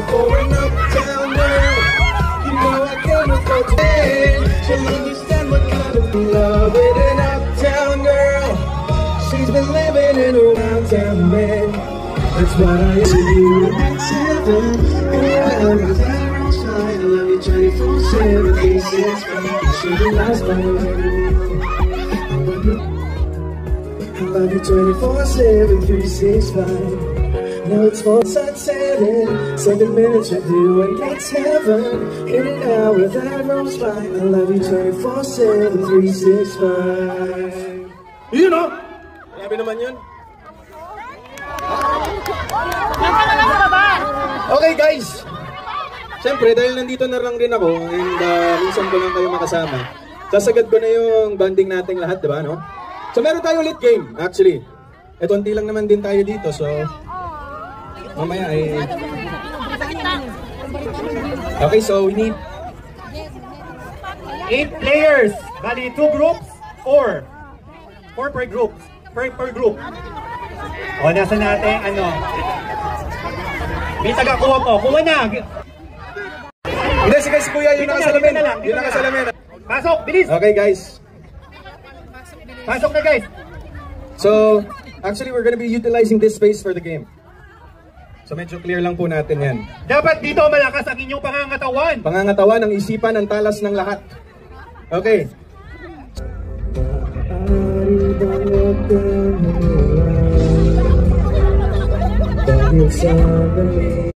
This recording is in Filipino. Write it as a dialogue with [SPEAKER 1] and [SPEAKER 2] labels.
[SPEAKER 1] fight for an uptown girl. You know I can't afford to end. She'll understand what kind of love with an uptown girl. She's been living in a downtown man. That's what I see you at 7. I love you 24/7, 365. You should be last by I love you 24/7, 365. Now it's 4 sunset and 7 minutes with you and it's heaven. In an hour that rolls by. I love you 24/7, 365. You know? Grabe naman yun. Okay guys, siyempre dahil nandito na lang rin ako and minsan ko lang kayo makasama, sasagad ko na yung banding nating lahat, diba, no? So meron tayo ulit game, actually. Eto, unti lang naman din tayo dito, so mamaya ay... Okay, so we need
[SPEAKER 2] 8 players, bali 2 groups, 4 per group, per group. O, nasa natin, ano, may taga-kuha po, kuha na!
[SPEAKER 1] Hindi, si Kuya, yun nakasalamin. Yun nakasalamin.
[SPEAKER 2] Pasok, bilis!
[SPEAKER 1] Okay, guys.
[SPEAKER 2] Pasok na, guys!
[SPEAKER 1] So, actually, we're gonna be utilizing this space for the game. So, medyo clear lang po natin yan.
[SPEAKER 2] Dapat dito malakas ang inyong pangangatawan.
[SPEAKER 1] Pangangatawan, ang isipan, ang talas ng lahat. Okay.